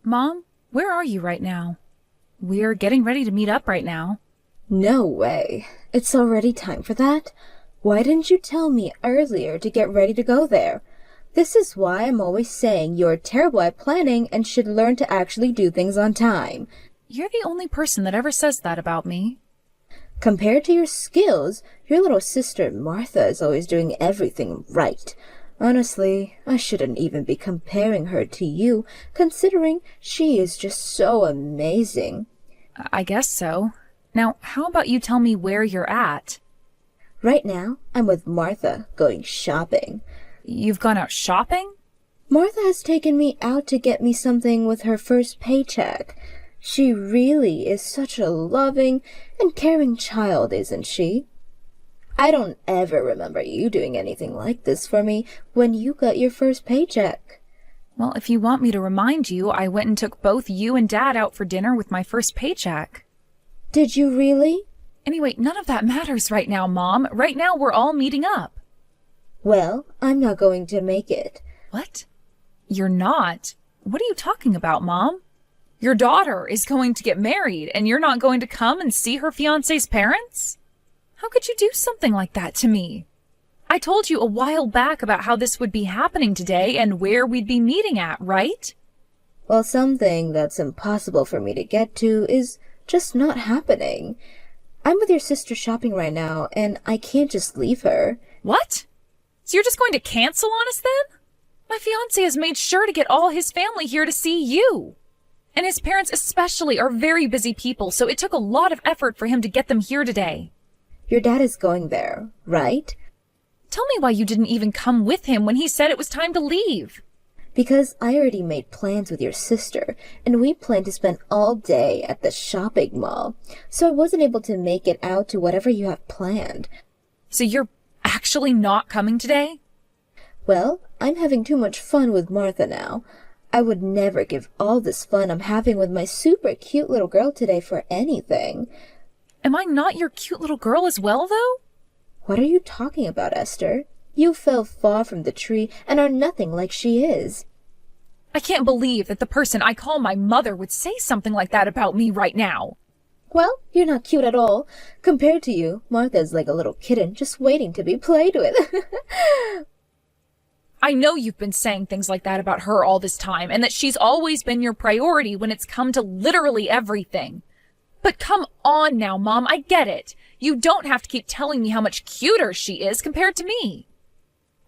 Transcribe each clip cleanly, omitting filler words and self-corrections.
Mom, where are you right now? We're getting ready to meet up right now. No way. It's already time for that? Why didn't you tell me earlier to get ready to go there? This is why I'm always saying you're terrible at planning and should learn to actually do things on time. You're the only person that ever says that about me. Compared to your skills, your little sister Martha is always doing everything right. Honestly, I shouldn't even be comparing her to you, considering she is just so amazing. I guess so. Now, how about you tell me where you're at? Right now, I'm with Martha, going shopping. You've gone out shopping? Martha has taken me out to get me something with her first paycheck. She really is such a loving and caring child, isn't she? I don't ever remember you doing anything like this for me when you got your first paycheck. Well, if you want me to remind you, I went and took both you and Dad out for dinner with my first paycheck. Did you really? Anyway, none of that matters right now, Mom. Right now, we're all meeting up. Well, I'm not going to make it. What? You're not? What are you talking about, Mom? Your daughter is going to get married, and you're not going to come and see her fiancé's parents? How could you do something like that to me? I told you a while back about how this would be happening today and where we'd be meeting at, right? Well, something that's impossible for me to get to is just not happening. I'm with your sister shopping right now, and I can't just leave her. What? So you're just going to cancel on us then? My fiancé has made sure to get all his family here to see you. And his parents especially are very busy people, so it took a lot of effort for him to get them here today. Your dad is going there, right? Tell me why you didn't even come with him when he said it was time to leave. Because I already made plans with your sister, and we planned to spend all day at the shopping mall, so I wasn't able to make it out to whatever you have planned. So you're actually not coming today? Well, I'm having too much fun with Martha now. I would never give all this fun I'm having with my super cute little girl today for anything. Am I not your cute little girl as well, though? What are you talking about, Esther? You fell far from the tree and are nothing like she is. I can't believe that the person I call my mother would say something like that about me right now. Well, you're not cute at all. Compared to you, Martha's like a little kitten just waiting to be played with. I know you've been saying things like that about her all this time, and that she's always been your priority when it's come to literally everything. But come on now, Mom, I get it. You don't have to keep telling me how much cuter she is compared to me.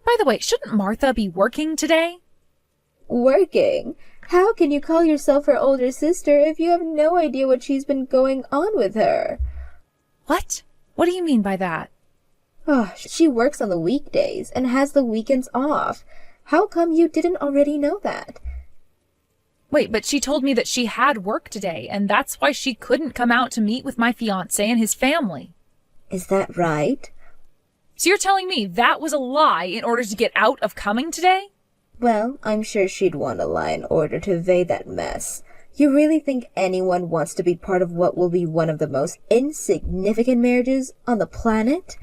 By the way, shouldn't Martha be working today? Working? How can you call yourself her older sister if you have no idea what she's been going on with her? What? What do you mean by that? Oh, she works on the weekdays and has the weekends off. How come you didn't already know that? Wait, but she told me that she had work today, and that's why she couldn't come out to meet with my fiancé and his family. Is that right? So you're telling me that was a lie in order to get out of coming today? Well, I'm sure she'd want a lie in order to evade that mess. You really think anyone wants to be part of what will be one of the most insignificant marriages on the planet?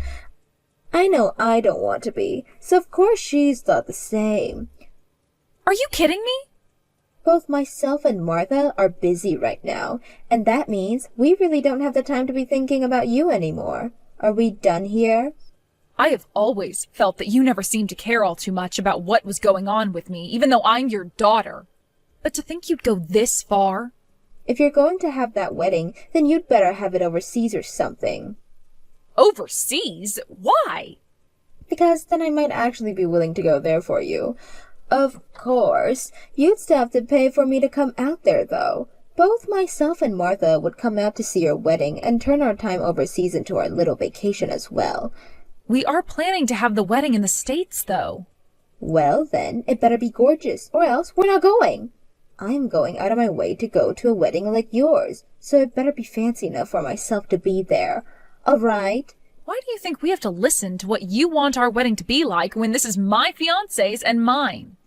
I know I don't want to be, so of course she's thought the same. Are you kidding me? Both myself and Martha are busy right now, and that means we really don't have the time to be thinking about you anymore. Are we done here? I have always felt that you never seemed to care all too much about what was going on with me, even though I'm your daughter. But to think you'd go this far? If you're going to have that wedding, then you'd better have it overseas or something. Overseas? Why? Because then I might actually be willing to go there for you. Of course, you'd still have to pay for me to come out there, though. Both myself and Martha would come out to see your wedding and turn our time overseas into our little vacation as well. We are planning to have the wedding in the States, though. Well, then, it better be gorgeous, or else we're not going. I'm going out of my way to go to a wedding like yours, so it better be fancy enough for myself to be there. All right? Why do you think we have to listen to what you want our wedding to be like when this is my fiancé's and mine?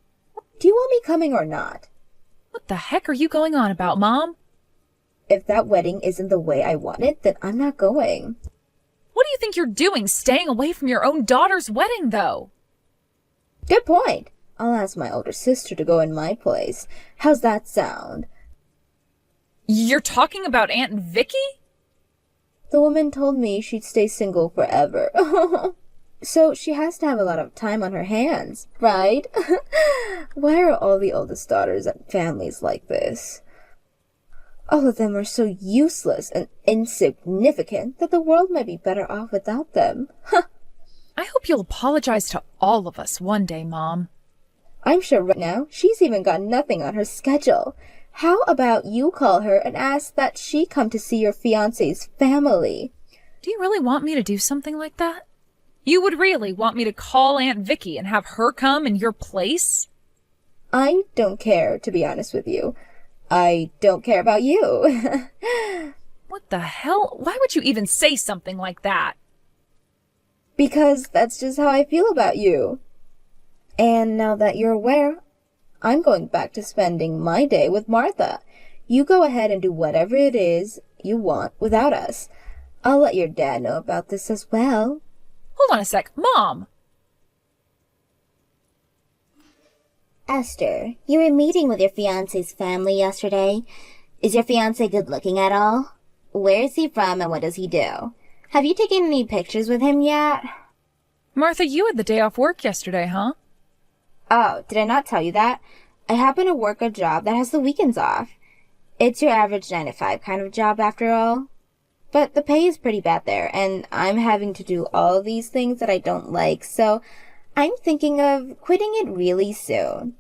Do you want me coming or not? What the heck are you going on about, Mom? If that wedding isn't the way I want it, then I'm not going. What do you think you're doing staying away from your own daughter's wedding, though? Good point. I'll ask my older sister to go in my place. How's that sound? You're talking about Aunt Vicky? The woman told me she'd stay single forever. So she has to have a lot of time on her hands, right? Why are all the oldest daughters at families like this? All of them are so useless and insignificant that the world might be better off without them. I hope you'll apologize to all of us one day, Mom. I'm sure right now she's even got nothing on her schedule. How about you call her and ask that she come to see your fiancé's family? Do you really want me to do something like that? You would really want me to call Aunt Vicky and have her come in your place? I don't care, to be honest with you. I don't care about you. What the hell? Why would you even say something like that? Because that's just how I feel about you. And now that you're aware, I'm going back to spending my day with Martha. You go ahead and do whatever it is you want without us. I'll let your dad know about this as well. Hold on a sec. Mom! Esther, you were meeting with your fiancé's family yesterday. Is your fiancé good looking at all? Where is he from and what does he do? Have you taken any pictures with him yet? Martha, you had the day off work yesterday, huh? Oh, did I not tell you that? I happen to work a job that has the weekends off. It's your average 9 to 5 kind of job after all. But the pay is pretty bad there, and I'm having to do all these things that I don't like, so I'm thinking of quitting it really soon.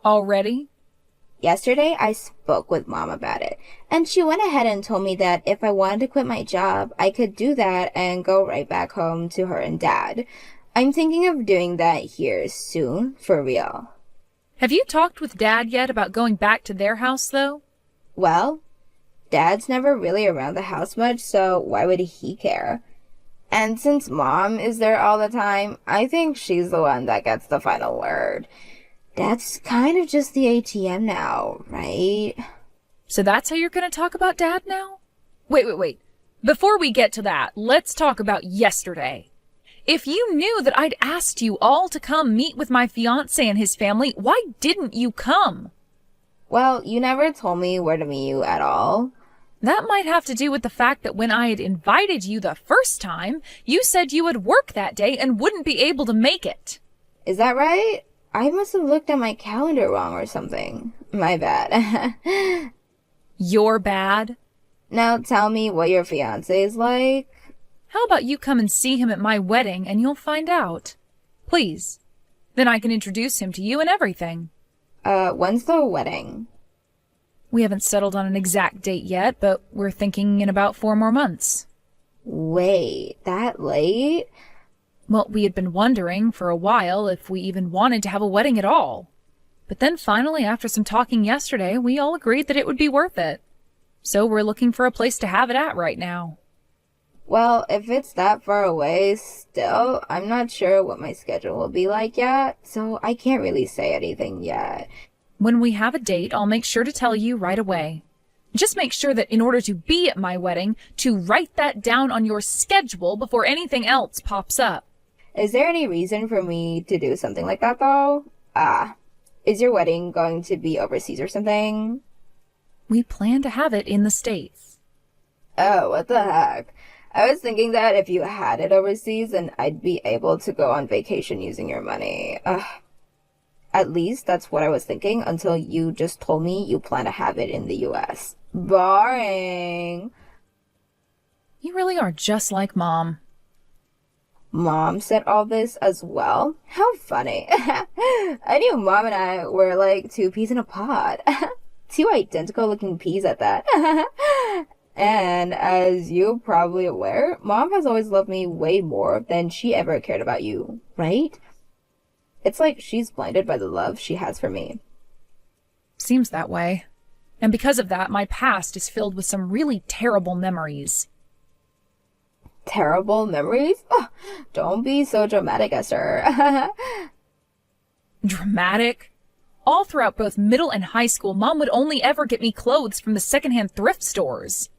Already? Yesterday, I spoke with Mom about it, and she went ahead and told me that if I wanted to quit my job, I could do that and go right back home to her and Dad. I'm thinking of doing that here soon, for real. Have you talked with Dad yet about going back to their house, though? Well, Dad's never really around the house much, so why would he care? And since Mom is there all the time, I think she's the one that gets the final word. Dad's kind of just the ATM now, right? So that's how you're going to talk about Dad now? Wait. Before we get to that, let's talk about yesterday. If you knew that I'd asked you all to come meet with my fiancé and his family, why didn't you come? Well, you never told me where to meet you at all. That might have to do with the fact that when I had invited you the first time, you said you would work that day and wouldn't be able to make it. Is that right? I must have looked at my calendar wrong or something. My bad. You're bad? Now tell me what your fiancé is like. How about you come and see him at my wedding and you'll find out? Please. Then I can introduce him to you and everything. When's the wedding? We haven't settled on an exact date yet, but we're thinking in about 4 more months. Wait, that late? Well, we had been wondering for a while if we even wanted to have a wedding at all. But then finally, after some talking yesterday, we all agreed that it would be worth it. So we're looking for a place to have it at right now. Well, if it's that far away, still, I'm not sure what my schedule will be like yet, so I can't really say anything yet. When we have a date, I'll make sure to tell you right away. Just make sure that in order to be at my wedding, to write that down on your schedule before anything else pops up. Is there any reason for me to do something like that, though? Is your wedding going to be overseas or something? We plan to have it in the States. Oh, what the heck? I was thinking that if you had it overseas, then I'd be able to go on vacation using your money. At least that's what I was thinking until you just told me you plan to have it in the US. Boring. You really are just like Mom. Mom said all this as well? How funny. I knew Mom and I were like 2 peas in a pod. 2 identical looking peas at that. And as you're probably aware, Mom has always loved me way more than she ever cared about you, right? It's like she's blinded by the love she has for me. Seems that way. And because of that, my past is filled with some really terrible memories. Terrible memories? Oh, don't be so dramatic, Esther. Dramatic? All throughout both middle and high school, Mom would only ever get me clothes from the secondhand thrift stores.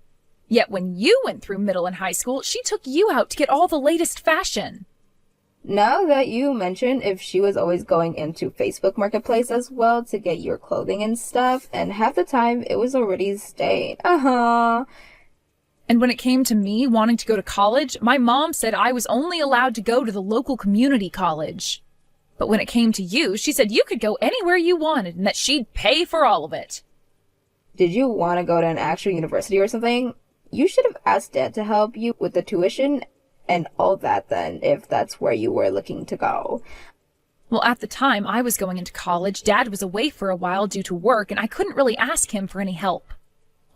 Yet when you went through middle and high school, she took you out to get all the latest fashion. Now that you mention if she was always going into Facebook Marketplace as well to get your clothing and stuff, and half the time it was already stained. And when it came to me wanting to go to college, my mom said I was only allowed to go to the local community college. But when it came to you, she said you could go anywhere you wanted and that she'd pay for all of it. Did you want to go to an actual university or something? You should have asked Dad to help you with the tuition and all that then, if that's where you were looking to go. Well, at the time I was going into college, Dad was away for a while due to work, and I couldn't really ask him for any help.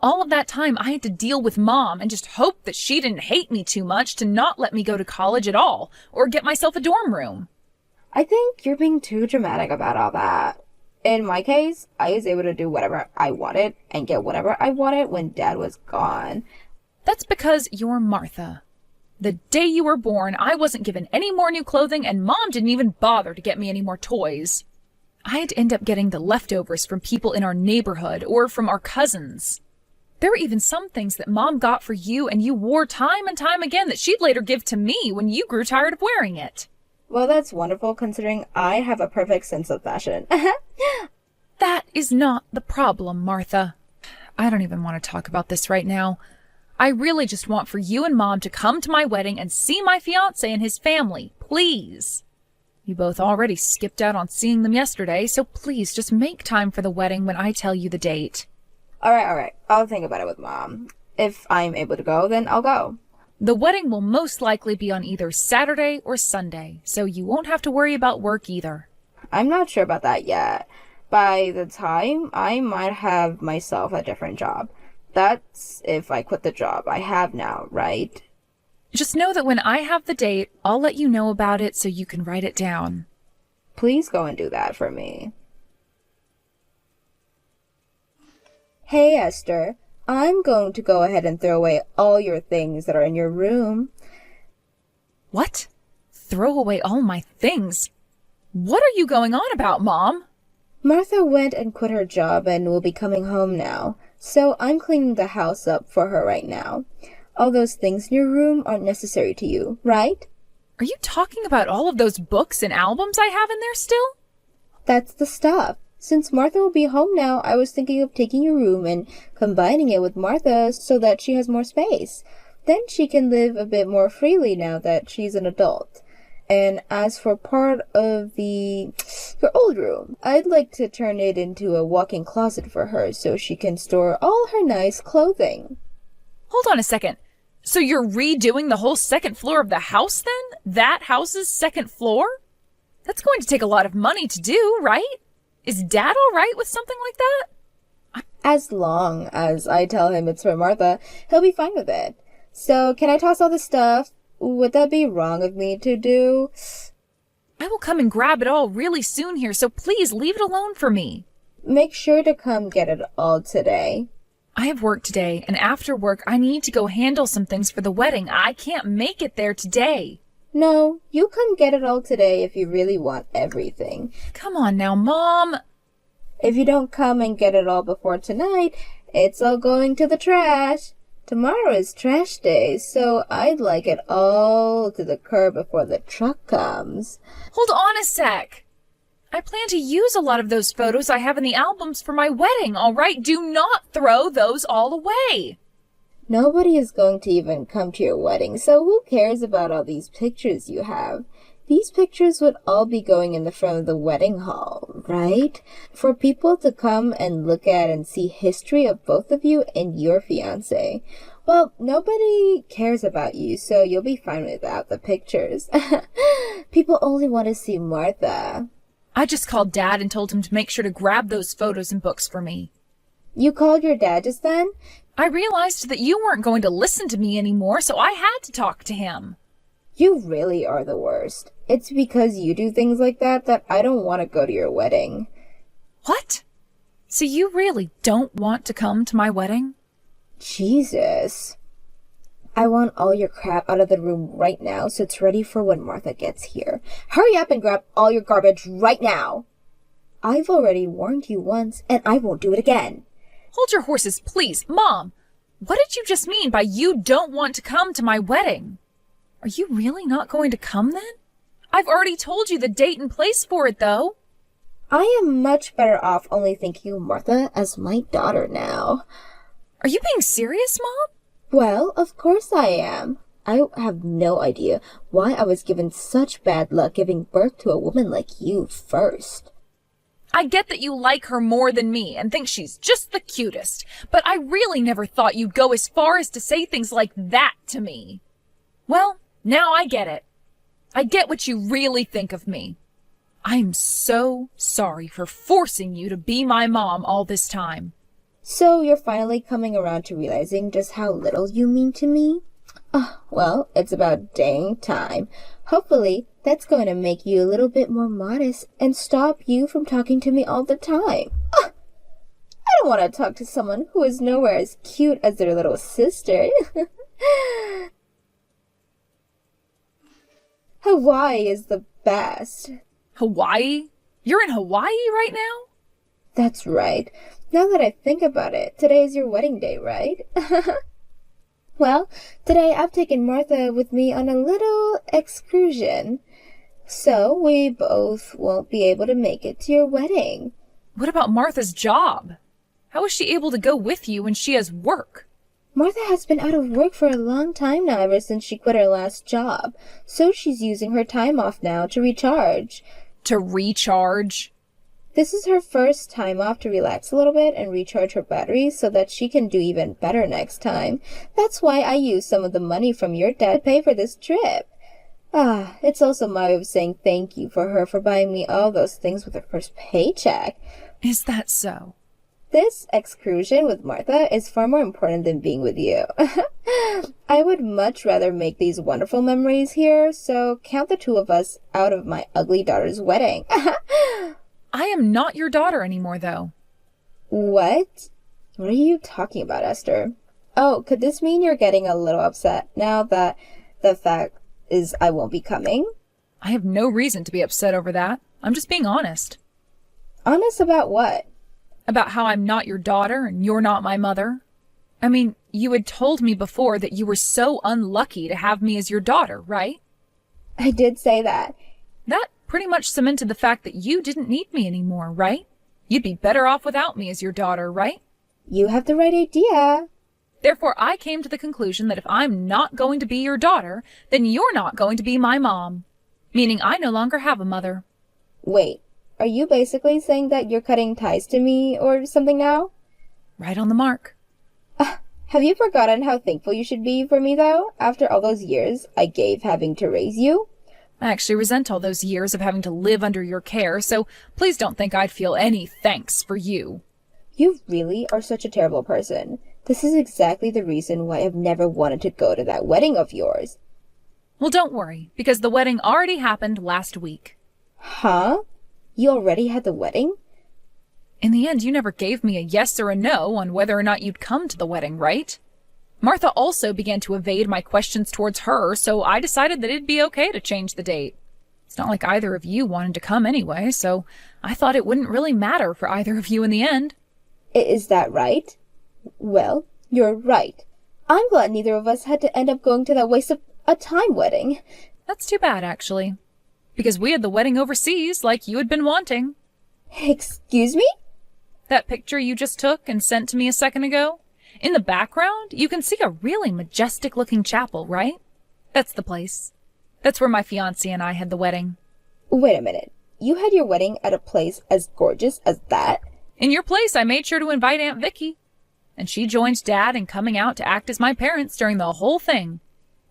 All of that time I had to deal with Mom and just hope that she didn't hate me too much to not let me go to college at all, or get myself a dorm room. I think you're being too dramatic about all that. In my case, I was able to do whatever I wanted and get whatever I wanted when Dad was gone. That's because you're Martha. The day you were born, I wasn't given any more new clothing, and Mom didn't even bother to get me any more toys. I had to end up getting the leftovers from people in our neighborhood or from our cousins. There were even some things that Mom got for you and you wore time and time again that she'd later give to me when you grew tired of wearing it. Well, that's wonderful considering I have a perfect sense of fashion. That is not the problem, Martha. I don't even want to talk about this right now. I really just want for you and Mom to come to my wedding and see my fiancé and his family, please. You both already skipped out on seeing them yesterday, so please just make time for the wedding when I tell you the date. All right. I'll think about it with Mom. If I'm able to go, then I'll go. The wedding will most likely be on either Saturday or Sunday, so you won't have to worry about work either. I'm not sure about that yet. By the time, I might have myself a different job. That's if I quit the job I have now, right? Just know that when I have the date, I'll let you know about it so you can write it down. Please go and do that for me. Hey, Esther. I'm going to go ahead and throw away all your things that are in your room. What? Throw away all my things? What are you going on about, Mom? Martha went and quit her job and will be coming home now, so I'm cleaning the house up for her right now. All those things in your room aren't necessary to you, right? Are you talking about all of those books and albums I have in there still? That's the stuff. Since Martha will be home now, I was thinking of taking your room and combining it with Martha's so that she has more space. Then she can live a bit more freely now that she's an adult. And as for part of your old room, I'd like to turn it into a walk-in closet for her so she can store all her nice clothing. Hold on a second. So you're redoing the whole second floor of the house then? That house's second floor? That's going to take a lot of money to do, right? Is Dad all right with something like that? As long as I tell him it's for Martha, he'll be fine with it. So can I toss all this stuff? Would that be wrong of me to do? I will come and grab it all really soon here, so please leave it alone for me. Make sure to come get it all today. I have work today, and after work I need to go handle some things for the wedding. I can't make it there today. No, you come get it all today if you really want everything. Come on now, Mom. If you don't come and get it all before tonight, it's all going to the trash. Tomorrow is trash day, so I'd like it all to the curb before the truck comes. Hold on a sec. I plan to use a lot of those photos I have in the albums for my wedding, all right? Do not throw those all away. Nobody is going to even come to your wedding, so who cares about all these pictures you have? These pictures would all be going in the front of the wedding hall, right? For people to come and look at and see history of both of you and your fiancé. Well, nobody cares about you, so you'll be fine without the pictures. People only want to see Martha. I just called Dad and told him to make sure to grab those photos and books for me. You called your dad just then? I realized that you weren't going to listen to me anymore, so I had to talk to him. You really are the worst. It's because you do things like that that I don't want to go to your wedding. What? So you really don't want to come to my wedding? Jesus. I want all your crap out of the room right now so it's ready for when Martha gets here. Hurry up and grab all your garbage right now. I've already warned you once, and I won't do it again. Hold your horses, please. Mom, what did you just mean by you don't want to come to my wedding? Are you really not going to come then? I've already told you the date and place for it, though. I am much better off only thinking of Martha as my daughter now. Are you being serious, Mom? Well, of course I am. I have no idea why I was given such bad luck giving birth to a woman like you first. I get that you like her more than me and think she's just the cutest, but I really never thought you'd go as far as to say things like that to me. Well, now I get it. I get what you really think of me. I'm so sorry for forcing you to be my mom all this time. So you're finally coming around to realizing just how little you mean to me? Well, it's about dang time. Hopefully, that's going to make you a little bit more modest and stop you from talking to me all the time. I don't want to talk to someone who is nowhere as cute as their little sister. Hawaii is the best. Hawaii? You're in Hawaii right now? That's right. Now that I think about it, today is your wedding day, right? Well, today I've taken Martha with me on a little excursion, so we both won't be able to make it to your wedding. What about Martha's job? How is she able to go with you when she has work? Martha has been out of work for a long time now, ever since she quit her last job, so she's using her time off now to recharge. To recharge? This is her first time off to relax a little bit and recharge her batteries so that she can do even better next time. That's why I used some of the money from your dad to pay for this trip. It's also my way of saying thank you for her for buying me all those things with her first paycheck. Is that so? This excursion with Martha is far more important than being with you. I would much rather make these wonderful memories here, so count the two of us out of my ugly daughter's wedding. I am not your daughter anymore, though. What? What are you talking about, Esther? Oh, could this mean you're getting a little upset now that the fact is I won't be coming? I have no reason to be upset over that. I'm just being honest. Honest about what? About how I'm not your daughter and you're not my mother. I mean, you had told me before that you were so unlucky to have me as your daughter, right? I did say that. That pretty much cemented the fact that you didn't need me anymore, right? You'd be better off without me as your daughter, right? You have the right idea. Therefore, I came to the conclusion that if I'm not going to be your daughter, then you're not going to be my mom. Meaning I no longer have a mother. Wait, are you basically saying that you're cutting ties to me or something now? Right on the mark. Have you forgotten how thankful you should be for me, though, after all those years I gave having to raise you? I actually resent all those years of having to live under your care, so please don't think I'd feel any thanks for you. You really are such a terrible person. This is exactly the reason why I've never wanted to go to that wedding of yours. Well, don't worry, because the wedding already happened last week. Huh? You already had the wedding? In the end, you never gave me a yes or a no on whether or not you'd come to the wedding, right? Martha also began to evade my questions towards her, so I decided that it'd be okay to change the date. It's not like either of you wanted to come anyway, so I thought it wouldn't really matter for either of you in the end. Is that right? Well, you're right. I'm glad neither of us had to end up going to that waste of a time wedding. That's too bad, actually. Because we had the wedding overseas, like you had been wanting. Excuse me? That picture you just took and sent to me a second ago? In the background, you can see a really majestic-looking chapel, right? That's the place. That's where my fiancé and I had the wedding. Wait a minute. You had your wedding at a place as gorgeous as that? In your place, I made sure to invite Aunt Vicky. And she joined Dad in coming out to act as my parents during the whole thing.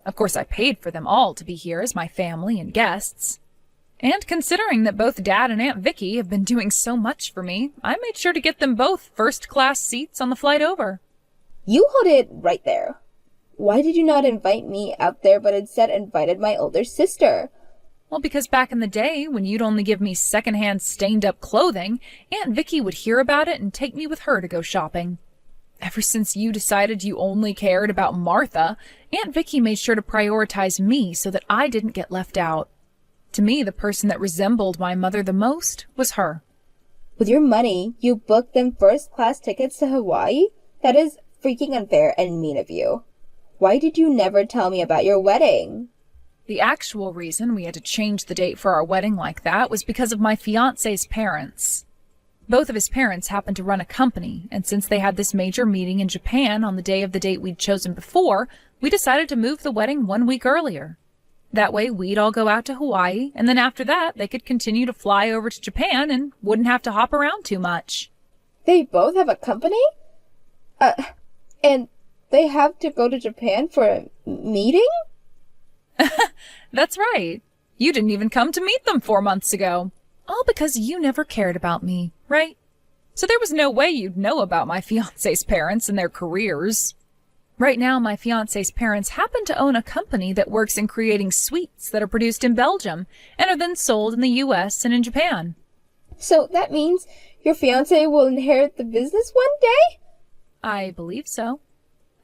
Of course, I paid for them all to be here as my family and guests. And considering that both Dad and Aunt Vicky have been doing so much for me, I made sure to get them both first-class seats on the flight over. You hold it right there. Why did you not invite me out there but instead invited my older sister? Well, because back in the day, when you'd only give me secondhand stained-up clothing, Aunt Vicky would hear about it and take me with her to go shopping. Ever since you decided you only cared about Martha, Aunt Vicky made sure to prioritize me so that I didn't get left out. To me, the person that resembled my mother the most was her. With your money, you booked them first-class tickets to Hawaii? That is freaking unfair and mean of you. Why did you never tell me about your wedding? The actual reason we had to change the date for our wedding like that was because of my fiancé's parents. Both of his parents happened to run a company, and since they had this major meeting in Japan on the day of the date we'd chosen before, we decided to move the wedding 1 week earlier. That way we'd all go out to Hawaii, and then after that they could continue to fly over to Japan and wouldn't have to hop around too much. They both have a company? And they have to go to Japan for a meeting? That's right. You didn't even come to meet them 4 months ago. All because you never cared about me, right? So there was no way you'd know about my fiancé's parents and their careers. Right now, my fiancé's parents happen to own a company that works in creating sweets that are produced in Belgium and are then sold in the US and in Japan. So that means your fiancé will inherit the business one day? I believe so.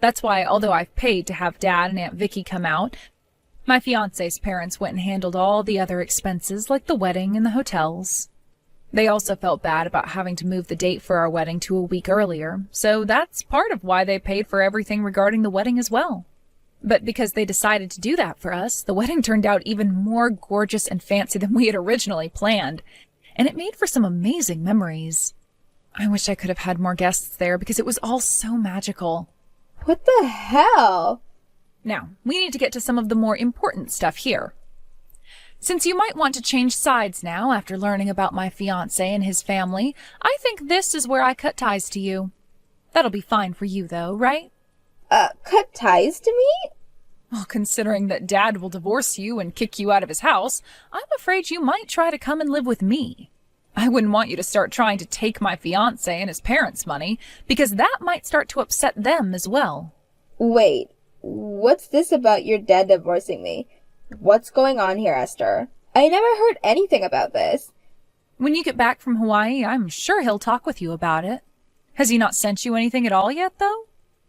That's why, although I've paid to have Dad and Aunt Vicky come out, my fiancé's parents went and handled all the other expenses like the wedding and the hotels. They also felt bad about having to move the date for our wedding to a week earlier, so that's part of why they paid for everything regarding the wedding as well. But because they decided to do that for us, the wedding turned out even more gorgeous and fancy than we had originally planned, and it made for some amazing memories. I wish I could have had more guests there because it was all so magical. What the hell? Now, we need to get to some of the more important stuff here. Since you might want to change sides now after learning about my fiancé and his family, I think this is where I cut ties to you. That'll be fine for you, though, right? Cut ties to me? Well, considering that Dad will divorce you and kick you out of his house, I'm afraid you might try to come and live with me. I wouldn't want you to start trying to take my fiancé and his parents' money, because that might start to upset them as well. Wait, what's this about your dad divorcing me? What's going on here, Esther? I never heard anything about this. When you get back from Hawaii, I'm sure he'll talk with you about it. Has he not sent you anything at all yet, though?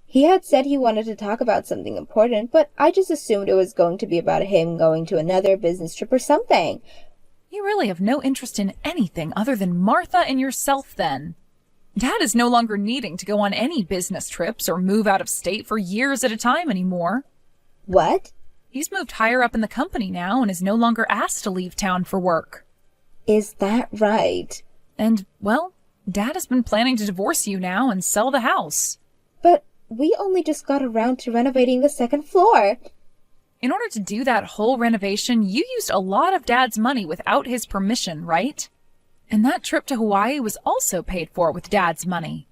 He had said he wanted to talk about something important, but I just assumed it was going to be about him going to another business trip or something. You really have no interest in anything other than Martha and yourself, then. Dad is no longer needing to go on any business trips or move out of state for years at a time anymore. What? He's moved higher up in the company now and is no longer asked to leave town for work. Is that right? And, well, Dad has been planning to divorce you now and sell the house. But we only just got around to renovating the second floor. In order to do that whole renovation, you used a lot of Dad's money without his permission, right? And that trip to Hawaii was also paid for with Dad's money.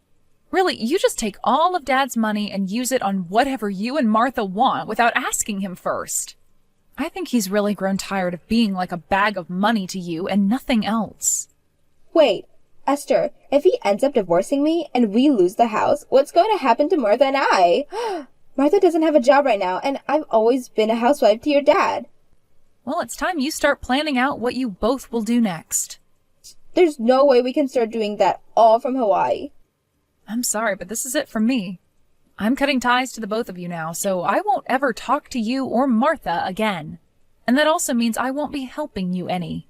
Really, you just take all of Dad's money and use it on whatever you and Martha want without asking him first. I think he's really grown tired of being like a bag of money to you and nothing else. Wait, Esther, if he ends up divorcing me and we lose the house, what's going to happen to Martha and I? Martha doesn't have a job right now, and I've always been a housewife to your dad. Well, it's time you start planning out what you both will do next. There's no way we can start doing that all from Hawaii. I'm sorry, but this is it from me. I'm cutting ties to the both of you now, so I won't ever talk to you or Martha again. And that also means I won't be helping you any.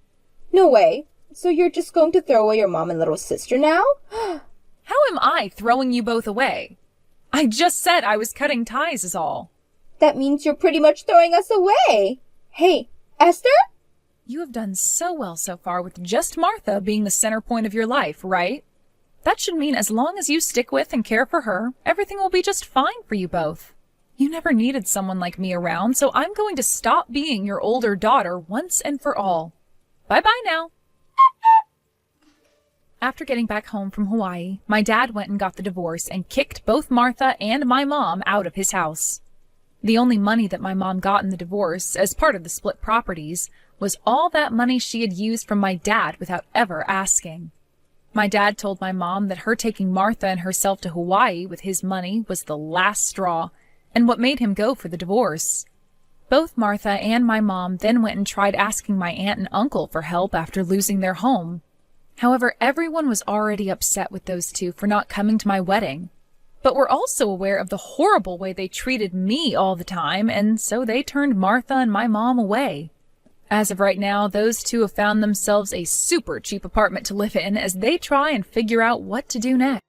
No way. So you're just going to throw away your mom and little sister now? How am I throwing you both away? I just said I was cutting ties is all. That means you're pretty much throwing us away. Hey, Esther? You have done so well so far with just Martha being the center point of your life, right? That should mean as long as you stick with and care for her, everything will be just fine for you both. You never needed someone like me around, so I'm going to stop being your older daughter once and for all. Bye-bye now. After getting back home from Hawaii, my dad went and got the divorce and kicked both Martha and my mom out of his house. The only money that my mom got in the divorce, as part of the split properties, was all that money she had used from my dad without ever asking. My dad told my mom that her taking Martha and herself to Hawaii with his money was the last straw, and what made him go for the divorce. Both Martha and my mom then went and tried asking my aunt and uncle for help after losing their home. However, everyone was already upset with those two for not coming to my wedding, but were also aware of the horrible way they treated me all the time, and so they turned Martha and my mom away. As of right now, those two have found themselves a super cheap apartment to live in as they try and figure out what to do next.